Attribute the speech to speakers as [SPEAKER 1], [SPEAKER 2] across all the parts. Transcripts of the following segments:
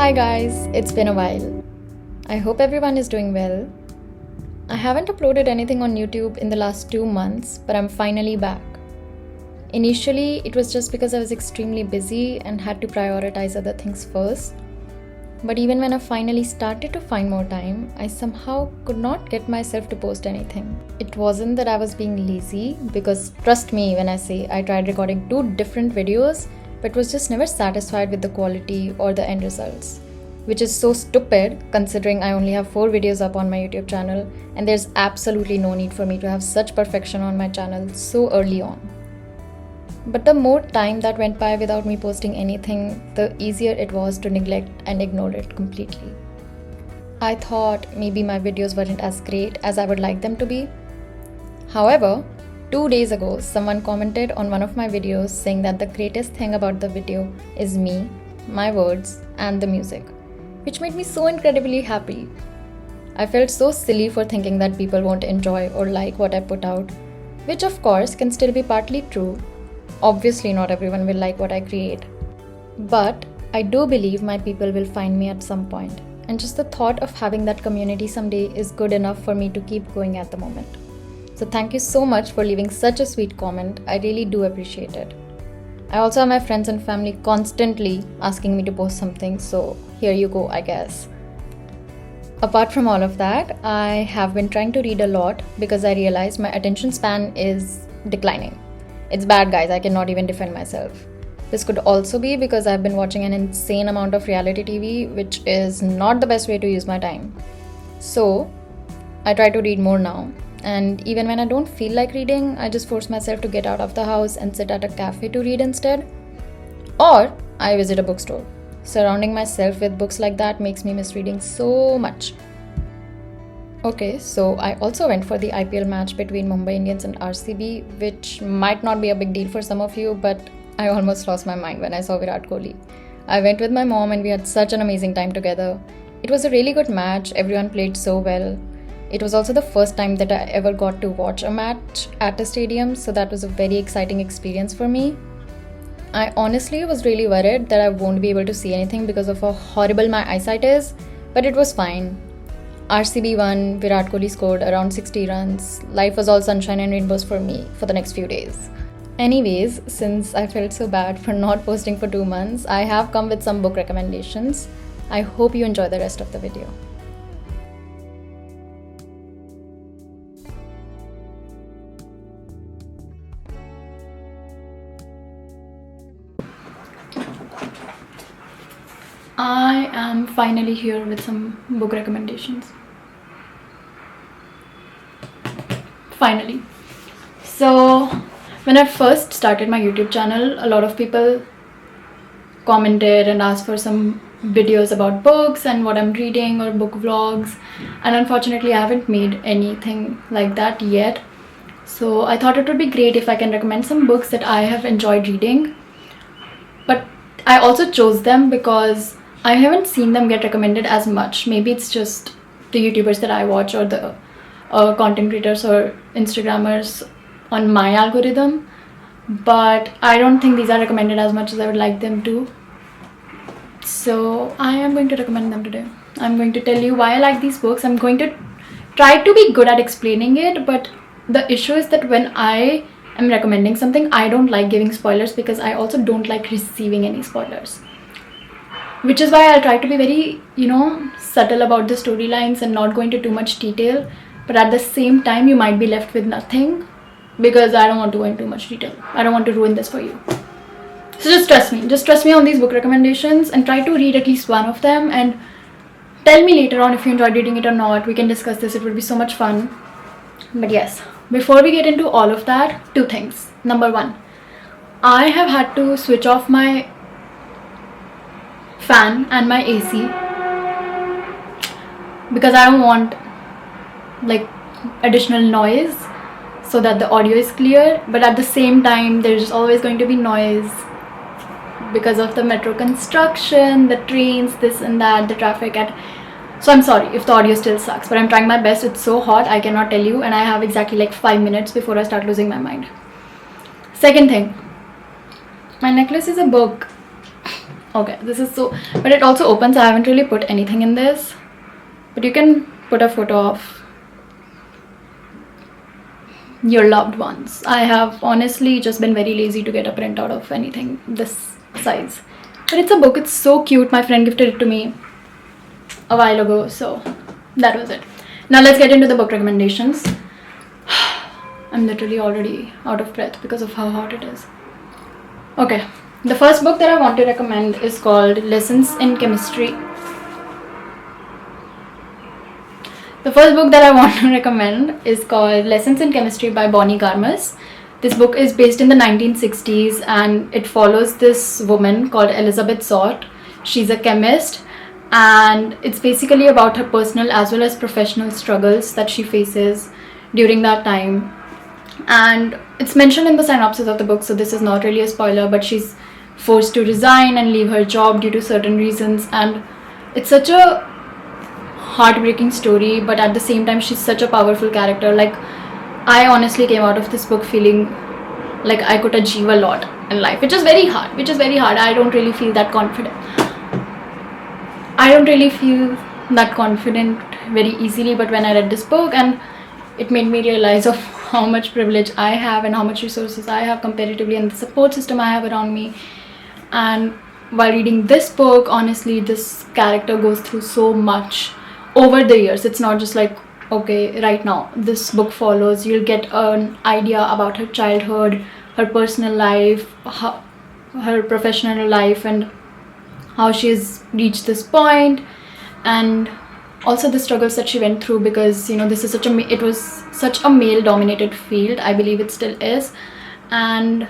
[SPEAKER 1] Hi guys, it's been a while. I hope everyone is doing well. I haven't uploaded anything on YouTube in the last 2 months, but I'm finally back. Initially, it was just because I was extremely busy and had to prioritize other things first. But even when I finally started to find more time, I somehow could not get myself to post anything. It wasn't that I was being lazy, because trust me when I say I tried recording 2 different videos, but was just never satisfied with the quality or the end results. Which is so stupid considering I only have 4 videos up on my YouTube channel and there's absolutely no need for me to have such perfection on my channel so early on. But the more time that went by without me posting anything, the easier it was to neglect and ignore it completely. I thought maybe my videos weren't as great as I would like them to be. However, 2 days ago, someone commented on one of my videos saying that the greatest thing about the video is me, my words, and the music, which made me so incredibly happy. I felt so silly for thinking that people won't enjoy or like what I put out, which of course can still be partly true. Obviously, not everyone will like what I create. But I do believe my people will find me at some point, and just the thought of having that community someday is good enough for me to keep going at the moment. So thank you so much for leaving such a sweet comment. I really do appreciate it. I also have my friends and family constantly asking me to post something, so here you go, I guess. Apart from all of that, I have been trying to read a lot because I realized my attention span is declining. It's bad, guys, I cannot even defend myself. This could also be because I've been watching an insane amount of reality TV, which is not the best way to use my time. So, I try to read more now. And even when I don't feel like reading, I just force myself to get out of the house and sit at a cafe to read instead. Or I visit a bookstore. Surrounding myself with books like that makes me miss reading so much. Okay, so I also went for the IPL match between Mumbai Indians and RCB, which might not be a big deal for some of you, but I almost lost my mind when I saw Virat Kohli. I went with my mom and we had such an amazing time together. It was a really good match, everyone played so well. It was also the first time that I ever got to watch a match at a stadium, so that was a very exciting experience for me. I honestly was really worried that I won't be able to see anything because of how horrible my eyesight is, but it was fine. RCB won, Virat Kohli scored around 60 runs. Life was all sunshine and rainbows for me for the next few days. Anyways, since I felt so bad for not posting for 2 months, I have come with some book recommendations. I hope you enjoy the rest of the video. I am finally here with some book recommendations. Finally. So, when I first started my YouTube channel, a lot of people commented and asked for some videos about books and what I'm reading or book vlogs, and unfortunately I haven't made anything like that yet. So I thought it would be great if I can recommend some books that I have enjoyed reading. But I also chose them because I haven't seen them get recommended as much. Maybe it's just the YouTubers that I watch or the content creators or Instagrammers on my algorithm, but I don't think these are recommended as much as I would like them to. So I am going to recommend them today. I'm going to tell you why I like these books. I'm going to try to be good at explaining it, but the issue is that when I am recommending something, I don't like giving spoilers because I also don't like receiving any spoilers. Which is why I'll try to be very, subtle about the storylines and not go into too much detail. But at the same time, you might be left with nothing because I don't want to go into too much detail. I don't want to ruin this for you. So just trust me. Just trust me on these book recommendations and try to read at least one of them and tell me later on if you enjoyed reading it or not. We can discuss this. It would be so much fun. But yes, before we get into all of that, 2 things. Number 1, I have had to switch off my fan and my AC because I don't want additional noise, so that the audio is clear, but at the same time there's always going to be noise because of the metro construction, the trains, this and that, the traffic so I'm sorry if the audio still sucks, but I'm trying my best. It's so hot, I cannot tell you, and I have exactly 5 minutes before I start losing my mind. Second thing, my necklace is a book. Okay, this is so, but it also opens. I haven't really put anything in this, but you can put a photo of your loved ones. I have honestly just been very lazy to get a printout of anything this size, but it's a book. It's so cute. My friend gifted it to me a while ago, so that was it. Now let's get into the book recommendations. I'm literally already out of breath because of how hot it is. Okay, the first book that I want to recommend is called Lessons in Chemistry. The first book that I want to recommend is called Lessons in Chemistry by Bonnie Garmus. This book is based in the 1960s and it follows this woman called Elizabeth Sort. She's a chemist and it's basically about her personal as well as professional struggles that she faces during that time. And it's mentioned in the synopsis of the book, so this is not really a spoiler, but she's forced to resign and leave her job due to certain reasons, and it's such a heartbreaking story, but at the same time she's such a powerful character. Like, I honestly came out of this book feeling like I could achieve a lot in life, which is very hard. I don't really feel that confident. I don't really feel that confident very easily, but when I read this book, and it made me realize of how much privilege I have and how much resources I have comparatively, and the support system I have around me. And while reading this book, honestly, this character goes through so much over the years. It's not just like, okay, right now this book follows, you'll get an idea about her childhood, her personal life, her professional life, and how she's reached this point, and also the struggles that she went through, because you know, this is it was such a male dominated field. I believe it still is, and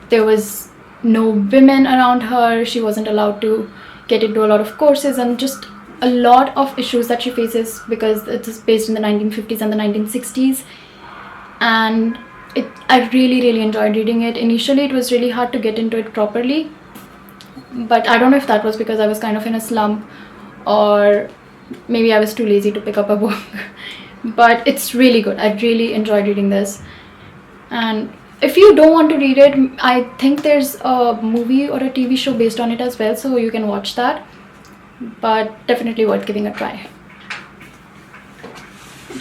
[SPEAKER 1] there was no women around her. She wasn't allowed to get into a lot of courses, and just a lot of issues that she faces, because it is based in the 1950s and the 1960s. And I really enjoyed reading it. Initially it was really hard to get into it properly, but I don't know if that was because I was kind of in a slump, or maybe I was too lazy to pick up a book. But it's really good. I really enjoyed reading this. And if you don't want to read it, I think there's a movie or a TV show based on it as well, so you can watch that, but definitely worth giving a try.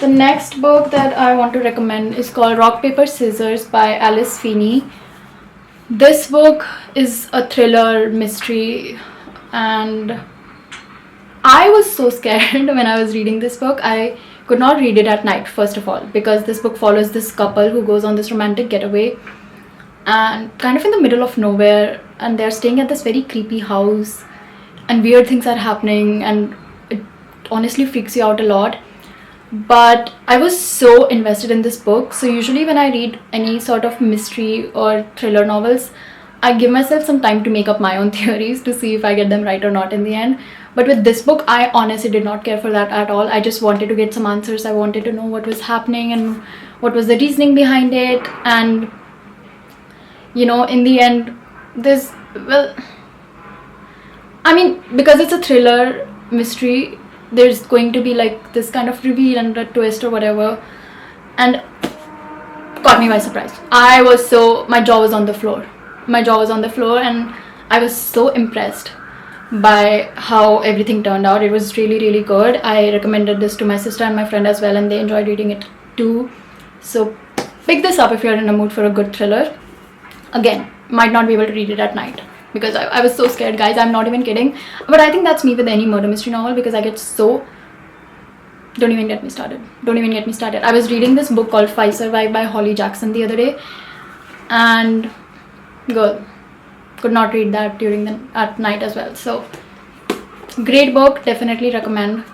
[SPEAKER 1] The next book that I want to recommend is called Rock Paper Scissors by Alice Feeney. This book is a thriller mystery, and I was so scared when I was reading this book. I could not read it at night, first of all, because this book follows this couple who goes on this romantic getaway and kind of in the middle of nowhere, and they're staying at this very creepy house, and weird things are happening, and it honestly freaks you out a lot. But I was so invested in this book. So usually when I read any sort of mystery or thriller novels, I give myself some time to make up my own theories to see if I get them right or not in the end. But with this book, I honestly did not care for that at all. I just wanted to get some answers. I wanted to know what was happening and what was the reasoning behind it. And you know, in the end, this, well, I mean, because it's a thriller mystery, there's going to be like this kind of reveal and a twist or whatever, and caught me by surprise. My jaw was on the floor. And I was so impressed by how everything turned out. It was really good. I recommended this to my sister and my friend as well, and they enjoyed reading it too. So pick this up if you're in a mood for a good thriller. Again, might not be able to read it at night because I was so scared, guys. I'm not even kidding. But I think that's me with any murder mystery novel, because I get so... Don't even get me started. I was reading this book called Five Survive by Holly Jackson the other day, and girl, could not read that at night as well. So great book, definitely recommend.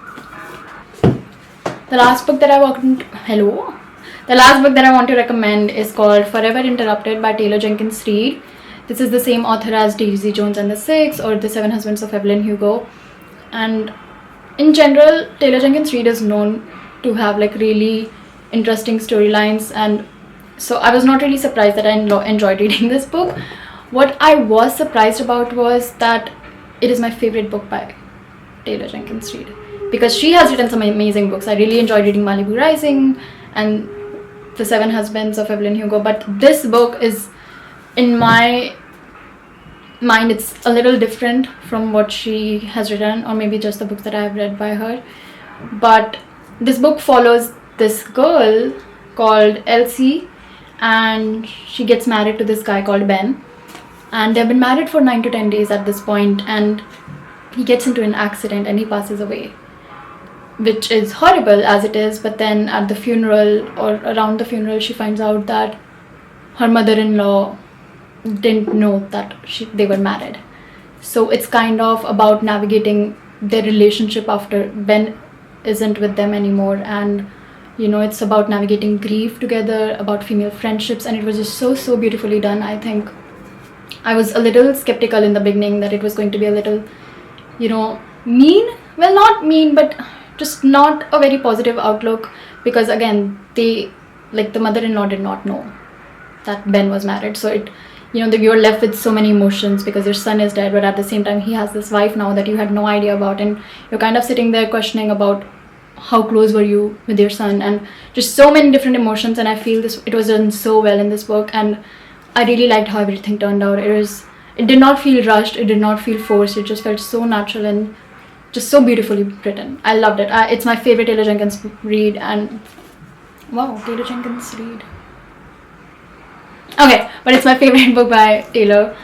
[SPEAKER 1] The last book that I want to recommend is called Forever Interrupted by Taylor Jenkins Reid. This is the same author as Daisy Jones and the Six or The Seven Husbands of Evelyn Hugo. And in general, Taylor Jenkins Reid is known to have like really interesting storylines, and so I was not really surprised that I enjoyed reading this book. What I was surprised about was that it is my favorite book by Taylor Jenkins Reid, because she has written some amazing books. I really enjoyed reading Malibu Rising and The Seven Husbands of Evelyn Hugo, but this book is, in my mind, it's a little different from what she has written, or maybe just the books that I have read by her. But this book follows this girl called Elsie, and she gets married to this guy called Ben, and they've been married for 9 to 10 days at this point, and he gets into an accident and he passes away, which is horrible as it is. But then at the funeral, or around the funeral, she finds out that her mother-in-law didn't know that they were married. So it's kind of about navigating their relationship after Ben isn't with them anymore, and it's about navigating grief together, about female friendships, and it was just so beautifully done. I think I was a little skeptical in the beginning that it was going to be a little mean, well, not mean, but just not a very positive outlook, because again, the mother-in-law did not know that Ben was married. So you're left with so many emotions because your son is dead, but at the same time he has this wife now that you had no idea about, and you're kind of sitting there questioning about how close were you with your son, and just so many different emotions. And I feel it was done so well in this book, and I really liked how everything turned out. It did not feel rushed, it did not feel forced, it just felt so natural and just so beautifully written. I loved it. It's my favorite Taylor Jenkins read, and wow, Taylor Jenkins read. Okay, but it's my favorite book by Taylor,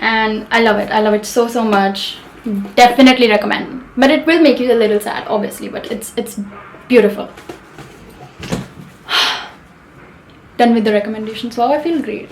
[SPEAKER 1] and I love it. I love it so much. Definitely recommend. But it will make you a little sad, obviously, but it's beautiful. Done with the recommendations. Wow, I feel great.